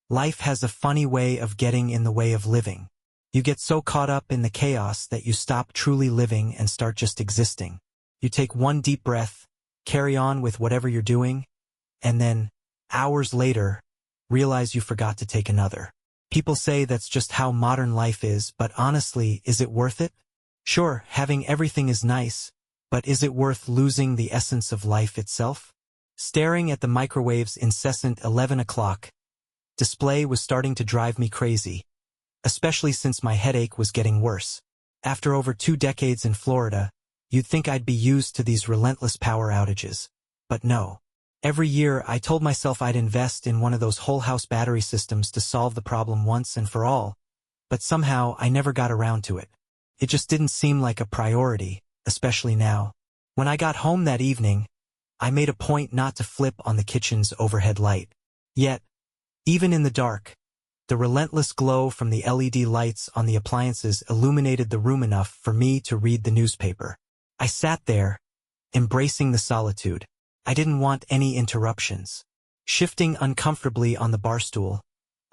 Life has a funny way of getting in the way of living. You get so caught up in the chaos that you stop truly living and start just existing. You take one deep breath, carry on with whatever you're doing, and then, hours later, realize you forgot to take another. People say that's just how modern life is, but honestly, is it worth it? Sure, having everything is nice, but is it worth losing the essence of life itself? Staring at the microwave's incessant 11 o'clock display was starting to drive me crazy, especially since my headache was getting worse. After over 2 decades in Florida, you'd think I'd be used to these relentless power outages. But no. Every year, I told myself I'd invest in one of those whole-house battery systems to solve the problem once and for all, but somehow I never got around to it. It just didn't seem like a priority, especially now. When I got home that evening, I made a point not to flip on the kitchen's overhead light. Yet, even in the dark, the relentless glow from the LED lights on the appliances illuminated the room enough for me to read the newspaper. I sat there, embracing the solitude. I didn't want any interruptions. Shifting uncomfortably on the barstool,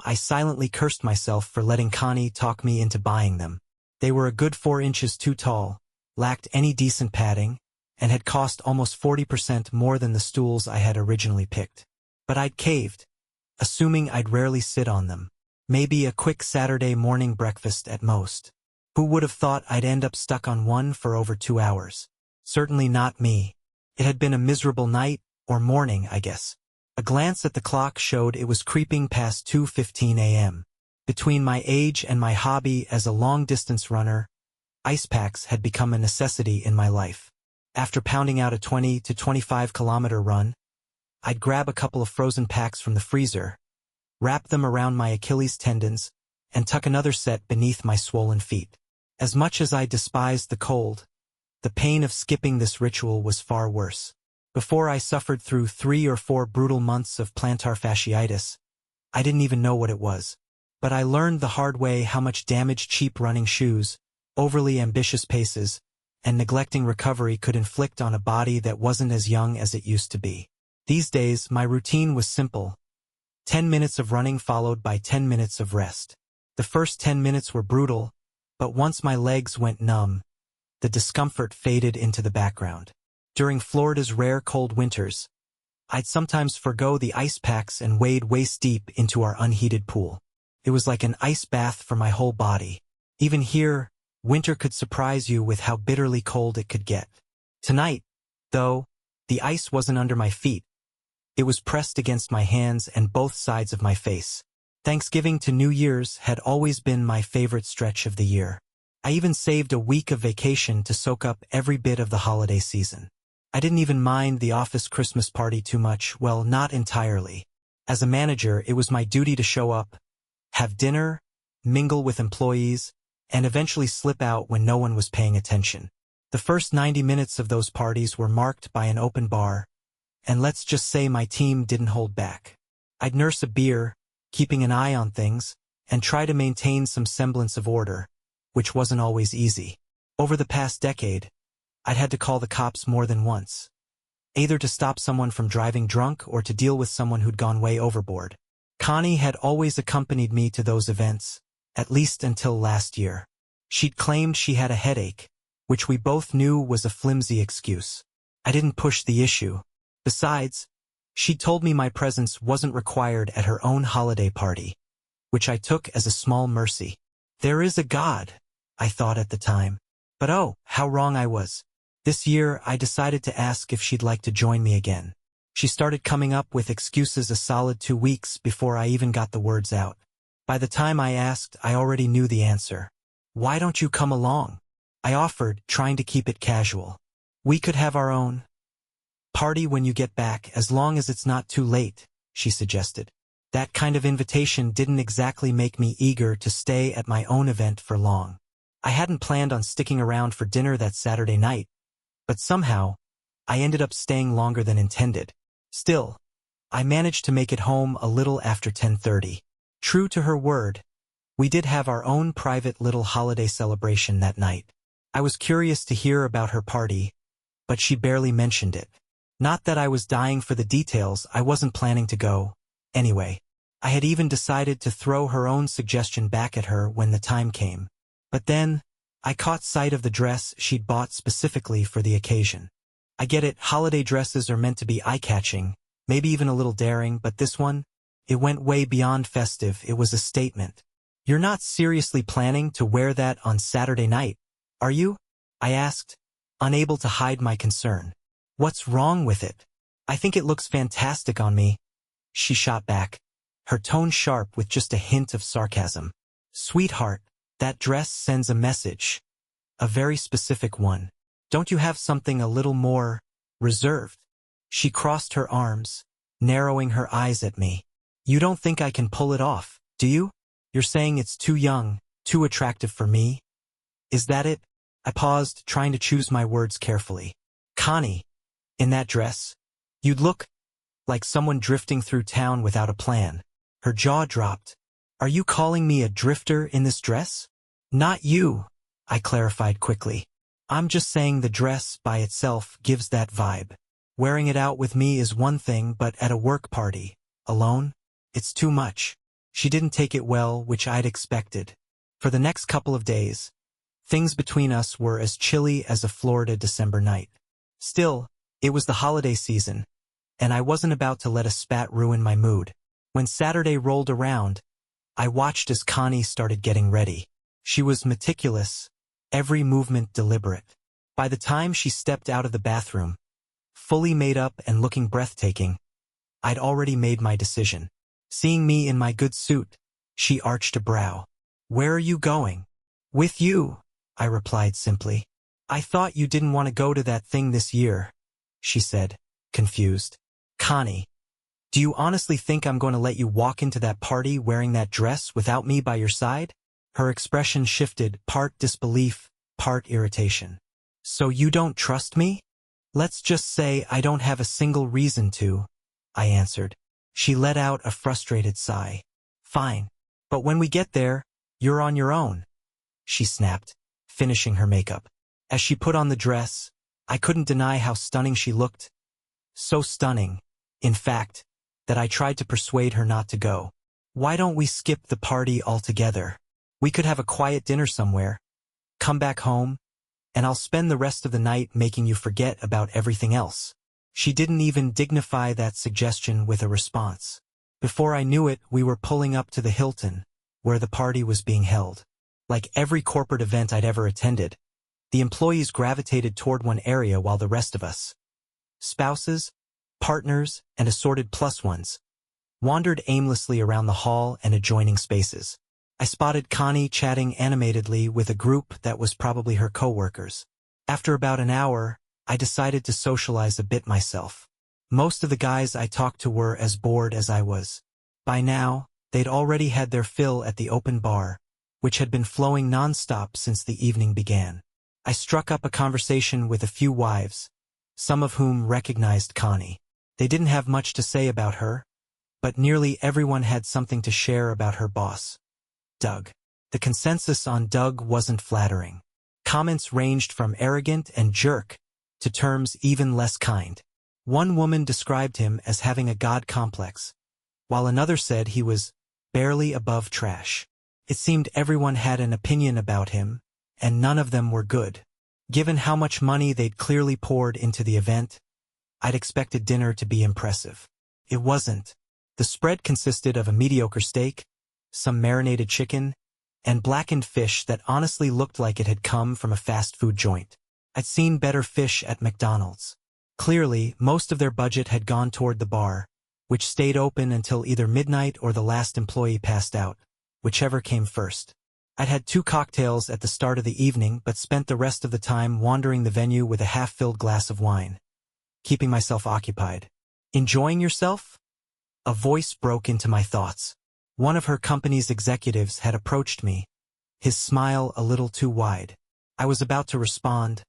I silently cursed myself for letting Connie talk me into buying them. They were a good 4 inches too tall, lacked any decent padding, and had cost almost 40% more than the stools I had originally picked. But I'd caved, assuming I'd rarely sit on them. Maybe a quick Saturday morning breakfast at most. Who would have thought I'd end up stuck on one for over 2 hours? Certainly not me. It had been a miserable night, or morning, I guess. A glance at the clock showed it was creeping past 2:15 a.m. Between my age and my hobby as a long-distance runner, ice packs had become a necessity in my life. After pounding out a 20 to 25-kilometer run, I'd grab a couple of frozen packs from the freezer, wrap them around my Achilles tendons, and tuck another set beneath my swollen feet. As much as I despised the cold, the pain of skipping this ritual was far worse. Before I suffered through 3 or 4 brutal months of plantar fasciitis, I didn't even know what it was. But I learned the hard way how much damage cheap running shoes, overly ambitious paces, and neglecting recovery could inflict on a body that wasn't as young as it used to be. These days, my routine was simple. 10 minutes of running followed by 10 minutes of rest. The first 10 minutes were brutal, but once my legs went numb, the discomfort faded into the background. During Florida's rare cold winters, I'd sometimes forgo the ice packs and wade waist-deep into our unheated pool. It was like an ice bath for my whole body. Even here, winter could surprise you with how bitterly cold it could get. Tonight, though, the ice wasn't under my feet. It was pressed against my hands and both sides of my face. Thanksgiving to New Year's had always been my favorite stretch of the year. I even saved a week of vacation to soak up every bit of the holiday season. I didn't even mind the office Christmas party too much, well, not entirely. As a manager, it was my duty to show up, have dinner, mingle with employees, and eventually slip out when no one was paying attention. The first 90 minutes of those parties were marked by an open bar, and let's just say my team didn't hold back. I'd nurse a beer, keeping an eye on things, and try to maintain some semblance of order, which wasn't always easy. Over the past decade, I'd had to call the cops more than once, either to stop someone from driving drunk or to deal with someone who'd gone way overboard. Connie had always accompanied me to those events, at least until last year. She'd claimed she had a headache, which we both knew was a flimsy excuse. I didn't push the issue. Besides, she'd told me my presence wasn't required at her own holiday party, which I took as a small mercy. There is a God, I thought at the time. But oh, how wrong I was. This year, I decided to ask if she'd like to join me again. She started coming up with excuses a solid 2 weeks before I even got the words out. By the time I asked, I already knew the answer. Why don't you come along? I offered, trying to keep it casual. We could have our own party when you get back, as long as it's not too late, she suggested. That kind of invitation didn't exactly make me eager to stay at my own event for long. I hadn't planned on sticking around for dinner that Saturday night, but somehow, I ended up staying longer than intended. Still, I managed to make it home a little after 10:30. True to her word, we did have our own private little holiday celebration that night. I was curious to hear about her party, but she barely mentioned it. Not that I was dying for the details, I wasn't planning to go. Anyway, I had even decided to throw her own suggestion back at her when the time came. But then, I caught sight of the dress she'd bought specifically for the occasion. I get it, holiday dresses are meant to be eye-catching, maybe even a little daring, but this one? It went way beyond festive, it was a statement. You're not seriously planning to wear that on Saturday night, are you? I asked, unable to hide my concern. What's wrong with it? I think it looks fantastic on me, she shot back, her tone sharp with just a hint of sarcasm. Sweetheart, that dress sends a message. A very specific one. Don't you have something a little more reserved? She crossed her arms, narrowing her eyes at me. You don't think I can pull it off, do you? You're saying it's too young, too attractive for me? Is that it? I paused, trying to choose my words carefully. Connie, in that dress, you'd look like someone drifting through town without a plan. Her jaw dropped. Are you calling me a drifter in this dress? Not you, I clarified quickly. I'm just saying the dress by itself gives that vibe. Wearing it out with me is one thing, but at a work party, alone, it's too much. She didn't take it well, which I'd expected. For the next couple of days, things between us were as chilly as a Florida December night. Still, it was the holiday season, and I wasn't about to let a spat ruin my mood. When Saturday rolled around, I watched as Connie started getting ready. She was meticulous, every movement deliberate. By the time she stepped out of the bathroom, fully made up and looking breathtaking, I'd already made my decision. Seeing me in my good suit, she arched a brow. Where are you going? With you, I replied simply. I thought you didn't want to go to that thing this year, she said, confused. Connie, do you honestly think I'm going to let you walk into that party wearing that dress without me by your side? Her expression shifted, part disbelief, part irritation. So you don't trust me? Let's just say I don't have a single reason to, I answered. She let out a frustrated sigh. Fine. But when we get there, you're on your own, she snapped, finishing her makeup. As she put on the dress, I couldn't deny how stunning she looked. So stunning, in fact, that I tried to persuade her not to go. Why don't we skip the party altogether? We could have a quiet dinner somewhere, come back home, and I'll spend the rest of the night making you forget about everything else. She didn't even dignify that suggestion with a response. Before I knew it, we were pulling up to the Hilton, where the party was being held. Like every corporate event I'd ever attended, the employees gravitated toward one area while the rest of us, spouses, partners, and assorted plus ones, wandered aimlessly around the hall and adjoining spaces. I spotted Connie chatting animatedly with a group that was probably her coworkers. After about an hour, I decided to socialize a bit myself. Most of the guys I talked to were as bored as I was. By now, they'd already had their fill at the open bar, which had been flowing nonstop since the evening began. I struck up a conversation with a few wives, some of whom recognized Connie. They didn't have much to say about her, but nearly everyone had something to share about her boss, Doug. The consensus on Doug wasn't flattering. Comments ranged from arrogant and jerk to terms even less kind. One woman described him as having a god complex, while another said he was barely above trash. It seemed everyone had an opinion about him, and none of them were good. Given how much money they'd clearly poured into the event, I'd expected dinner to be impressive. It wasn't. The spread consisted of a mediocre steak, some marinated chicken, and blackened fish that honestly looked like it had come from a fast food joint. I'd seen better fish at McDonald's. Clearly, most of their budget had gone toward the bar, which stayed open until either midnight or the last employee passed out, whichever came first. I'd had 2 cocktails at the start of the evening, but spent the rest of the time wandering the venue with a half-filled glass of wine, keeping myself occupied. Enjoying yourself? A voice broke into my thoughts. One of her company's executives had approached me, his smile a little too wide. I was about to respond,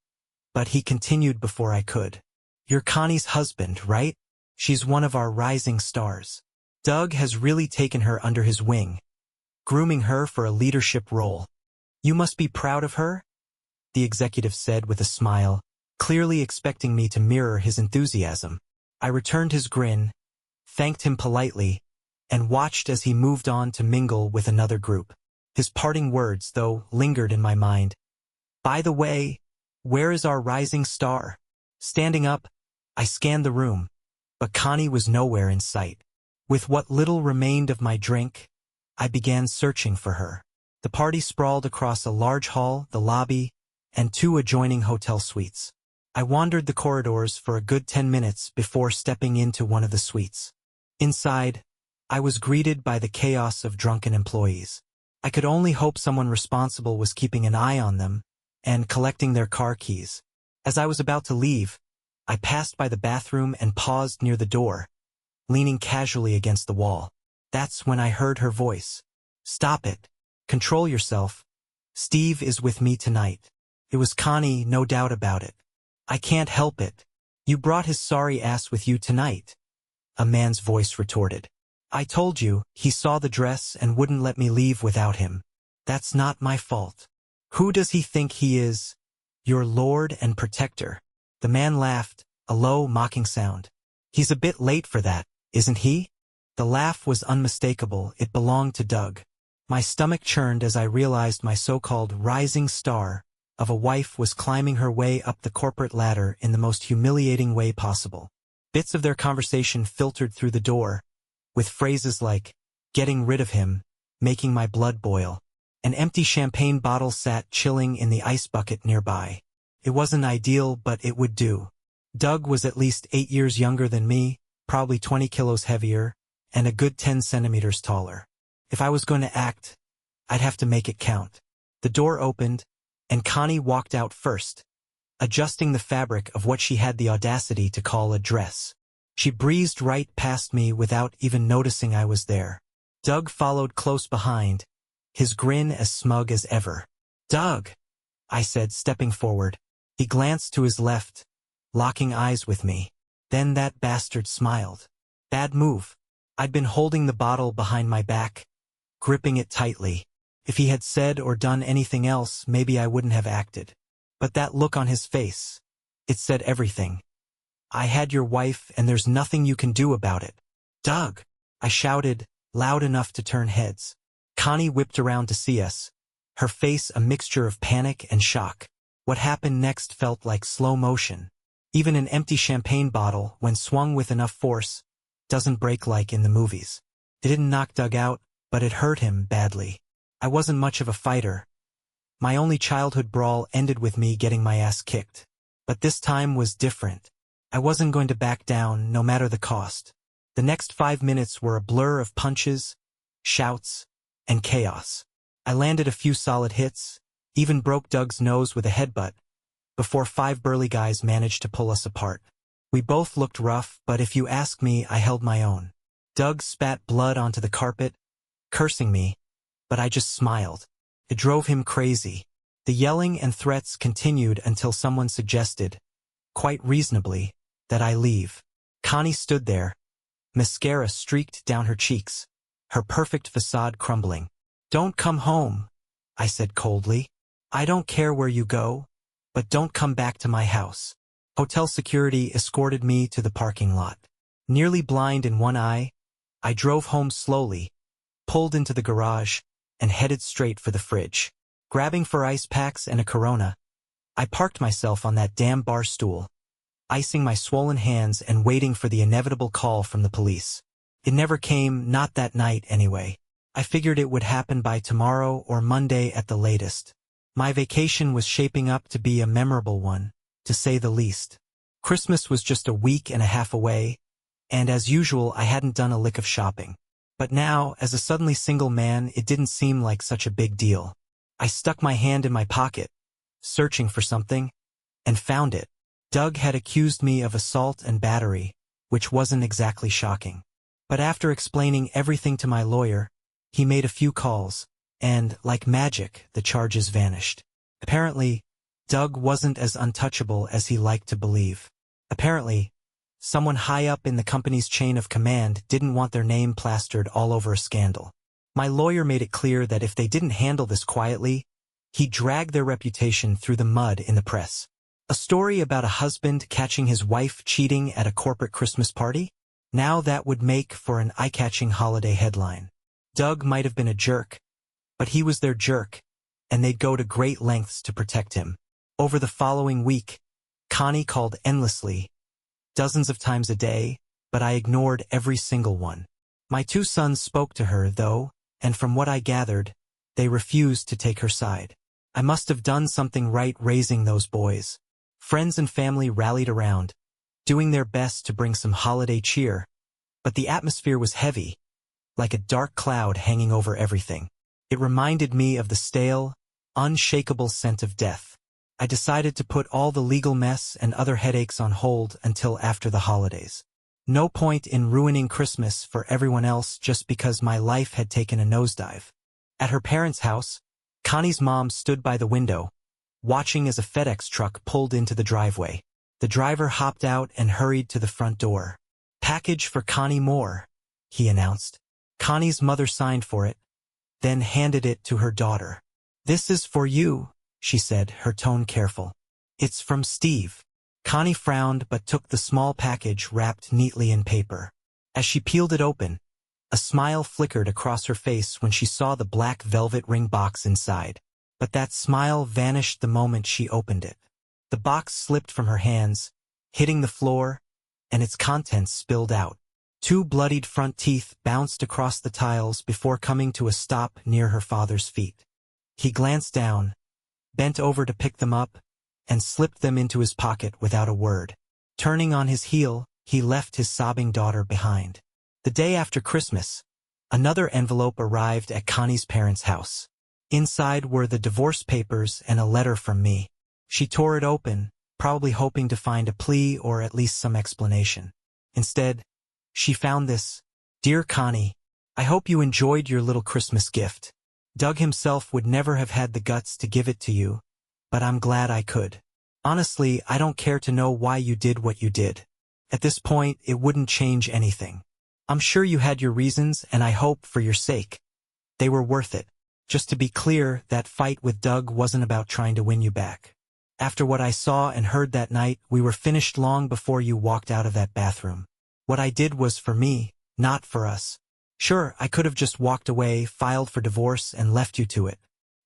but he continued before I could. You're Connie's husband, right? She's one of our rising stars. Doug has really taken her under his wing, grooming her for a leadership role. You must be proud of her? The executive said with a smile, clearly expecting me to mirror his enthusiasm. I returned his grin, thanked him politely, and watched as he moved on to mingle with another group. His parting words, though, lingered in my mind. "By the way, where is our rising star?" Standing up, I scanned the room, but Connie was nowhere in sight. With what little remained of my drink, I began searching for her. The party sprawled across a large hall, the lobby, and 2 adjoining hotel suites. I wandered the corridors for a good 10 minutes before stepping into one of the suites. Inside, I was greeted by the chaos of drunken employees. I could only hope someone responsible was keeping an eye on them and collecting their car keys. As I was about to leave, I passed by the bathroom and paused near the door, leaning casually against the wall. That's when I heard her voice. "Stop it. Control yourself. Steve is with me tonight." It was Connie, no doubt about it. "I can't help it. You brought his sorry ass with you tonight," a man's voice retorted. "I told you, he saw the dress and wouldn't let me leave without him. That's not my fault. Who does he think he is? Your lord and protector." The man laughed, a low, mocking sound. "He's a bit late for that, isn't he?" The laugh was unmistakable. It belonged to Doug. My stomach churned as I realized my so-called rising star of a wife was climbing her way up the corporate ladder in the most humiliating way possible. Bits of their conversation filtered through the door, with phrases like, "getting rid of him," making my blood boil. An empty champagne bottle sat chilling in the ice bucket nearby. It wasn't ideal, but it would do. Doug was at least 8 years younger than me, probably 20 kilos heavier, and a good 10 centimeters taller. If I was going to act, I'd have to make it count. The door opened, and Connie walked out first, adjusting the fabric of what she had the audacity to call a dress. She breezed right past me without even noticing I was there. Doug followed close behind, his grin as smug as ever. "Doug," I said, stepping forward. He glanced to his left, locking eyes with me. Then that bastard smiled. Bad move. I'd been holding the bottle behind my back, gripping it tightly. If he had said or done anything else, maybe I wouldn't have acted. But that look on his face, it said everything. "I had your wife, and there's nothing you can do about it." "Doug!" I shouted, loud enough to turn heads. Connie whipped around to see us, her face a mixture of panic and shock. What happened next felt like slow motion. Even an empty champagne bottle, when swung with enough force, doesn't break like in the movies. It didn't knock Doug out, but it hurt him badly. I wasn't much of a fighter. My only childhood brawl ended with me getting my ass kicked. But this time was different. I wasn't going to back down, no matter the cost. The next 5 minutes were a blur of punches, shouts, and chaos. I landed a few solid hits, even broke Doug's nose with a headbutt, before 5 burly guys managed to pull us apart. We both looked rough, but if you ask me, I held my own. Doug spat blood onto the carpet, cursing me, but I just smiled. It drove him crazy. The yelling and threats continued until someone suggested, quite reasonably, that I leave. Connie stood there, mascara streaked down her cheeks, her perfect facade crumbling. "Don't come home," I said coldly. "I don't care where you go, but don't come back to my house." Hotel security escorted me to the parking lot. Nearly blind in one eye, I drove home slowly, pulled into the garage, and headed straight for the fridge. Grabbing for ice packs and a Corona, I parked myself on that damn bar stool, icing my swollen hands and waiting for the inevitable call from the police. It never came, not that night anyway. I figured it would happen by tomorrow or Monday at the latest. My vacation was shaping up to be a memorable one, to say the least. Christmas was just a week and a half away, and as usual I hadn't done a lick of shopping. But now, as a suddenly single man, it didn't seem like such a big deal. I stuck my hand in my pocket, searching for something, and found it. Doug had accused me of assault and battery, which wasn't exactly shocking. But after explaining everything to my lawyer, he made a few calls, and, like magic, the charges vanished. Apparently, Doug wasn't as untouchable as he liked to believe. Apparently, someone high up in the company's chain of command didn't want their name plastered all over a scandal. My lawyer made it clear that if they didn't handle this quietly, he'd drag their reputation through the mud in the press. A story about a husband catching his wife cheating at a corporate Christmas party? Now that would make for an eye-catching holiday headline. Doug might have been a jerk, but he was their jerk, and they'd go to great lengths to protect him. Over the following week, Connie called endlessly, dozens of times a day, but I ignored every single one. My two sons spoke to her, though, and from what I gathered, they refused to take her side. I must have done something right raising those boys. Friends and family rallied around, doing their best to bring some holiday cheer, but the atmosphere was heavy, like a dark cloud hanging over everything. It reminded me of the stale, unshakable scent of death. I decided to put all the legal mess and other headaches on hold until after the holidays. No point in ruining Christmas for everyone else just because my life had taken a nosedive. At her parents' house, Connie's mom stood by the window, watching as a FedEx truck pulled into the driveway. The driver hopped out and hurried to the front door. "Package for Connie Moore," he announced. Connie's mother signed for it, then handed it to her daughter. "This is for you," she said, her tone careful. "It's from Steve." Connie frowned but took the small package wrapped neatly in paper. As she peeled it open, a smile flickered across her face when she saw the black velvet ring box inside. But that smile vanished the moment she opened it. The box slipped from her hands, hitting the floor, and its contents spilled out. Two bloodied front teeth bounced across the tiles before coming to a stop near her father's feet. He glanced down, bent over to pick them up, and slipped them into his pocket without a word. Turning on his heel, he left his sobbing daughter behind. The day after Christmas, another envelope arrived at Connie's parents' house. Inside were the divorce papers and a letter from me. She tore it open, probably hoping to find a plea or at least some explanation. Instead, she found this. "Dear Connie, I hope you enjoyed your little Christmas gift. Doug himself would never have had the guts to give it to you, but I'm glad I could. Honestly, I don't care to know why you did what you did. At this point, it wouldn't change anything. I'm sure you had your reasons, and I hope, for your sake, they were worth it. Just to be clear, that fight with Doug wasn't about trying to win you back. After what I saw and heard that night, we were finished long before you walked out of that bathroom. What I did was for me, not for us. Sure, I could have just walked away, filed for divorce, and left you to it.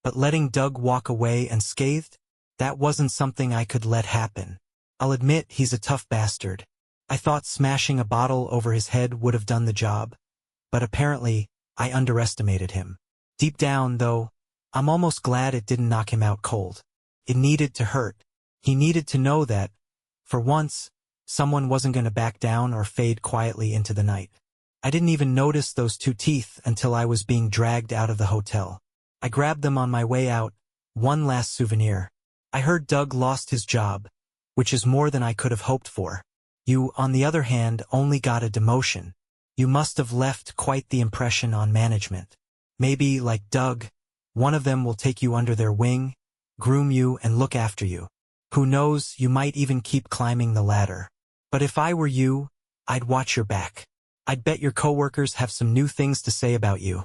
But letting Doug walk away unscathed? That wasn't something I could let happen. I'll admit he's a tough bastard. I thought smashing a bottle over his head would have done the job, but apparently I underestimated him. Deep down, though, I'm almost glad it didn't knock him out cold. It needed to hurt. He needed to know that, for once, someone wasn't going to back down or fade quietly into the night. I didn't even notice those two teeth until I was being dragged out of the hotel. I grabbed them on my way out, one last souvenir. I heard Doug lost his job, which is more than I could have hoped for. You, on the other hand, only got a demotion. You must have left quite the impression on management. Maybe, like Doug, one of them will take you under their wing, groom you, and look after you. Who knows, you might even keep climbing the ladder. But if I were you, I'd watch your back. I'd bet your coworkers have some new things to say about you.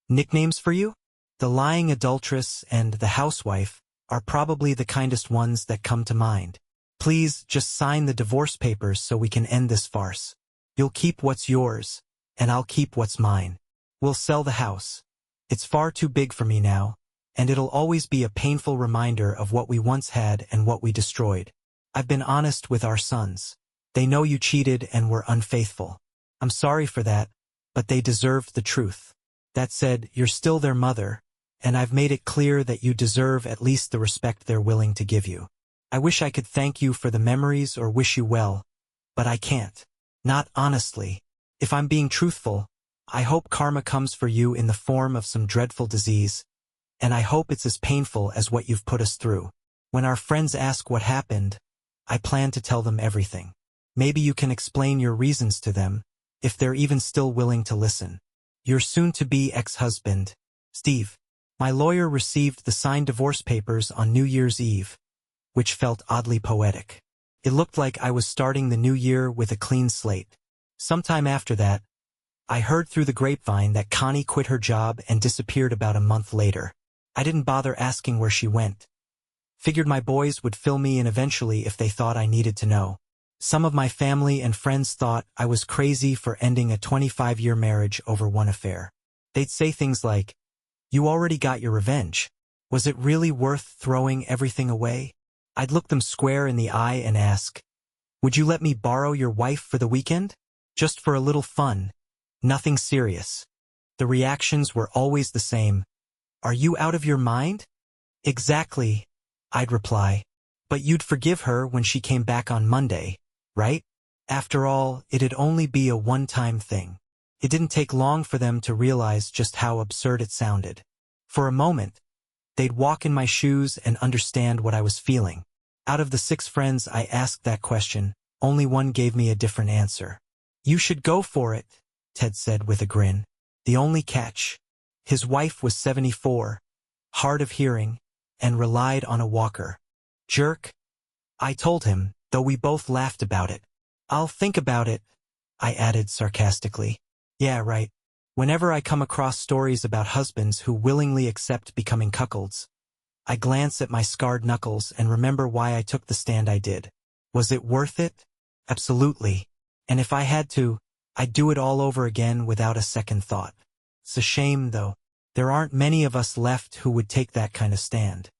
Nicknames for you? The lying adulteress and the housewife are probably the kindest ones that come to mind. Please just sign the divorce papers so we can end this farce. You'll keep what's yours, and I'll keep what's mine. We'll sell the house. It's far too big for me now, and it'll always be a painful reminder of what we once had and what we destroyed. I've been honest with our sons. They know you cheated and were unfaithful. I'm sorry for that, but they deserved the truth. That said, you're still their mother, and I've made it clear that you deserve at least the respect they're willing to give you. I wish I could thank you for the memories or wish you well, but I can't. Not honestly. If I'm being truthful, I hope karma comes for you in the form of some dreadful disease, and I hope it's as painful as what you've put us through. When our friends ask what happened, I plan to tell them everything. Maybe you can explain your reasons to them, if they're even still willing to listen. Your soon-to-be ex-husband, Steve. My lawyer received the signed divorce papers on New Year's Eve, which felt oddly poetic. It looked like I was starting the new year with a clean slate. Sometime after that, I heard through the grapevine that Connie quit her job and disappeared about a month later. I didn't bother asking where she went. Figured my boys would fill me in eventually if they thought I needed to know. Some of my family and friends thought I was crazy for ending a 25-year marriage over one affair. They'd say things like, "You already got your revenge. Was it really worth throwing everything away?" I'd look them square in the eye and ask, "Would you let me borrow your wife for the weekend? Just for a little fun. Nothing serious." The reactions were always the same. "Are you out of your mind?" "Exactly," I'd reply. "But you'd forgive her when she came back on Monday, right?" After all, it'd only be a one-time thing. It didn't take long for them to realize just how absurd it sounded. For a moment, they'd walk in my shoes and understand what I was feeling. Out of the 6 friends I asked that question, only one gave me a different answer. "You should go for it," Ted said with a grin. The only catch: his wife was 74, hard of hearing, and relied on a walker. "Jerk," I told him, though we both laughed about it. "I'll think about it," I added sarcastically. Yeah, right. Whenever I come across stories about husbands who willingly accept becoming cuckolds, I glance at my scarred knuckles and remember why I took the stand I did. Was it worth it? Absolutely. And if I had to, I'd do it all over again without a second thought. It's a shame, though. There aren't many of us left who would take that kind of stand.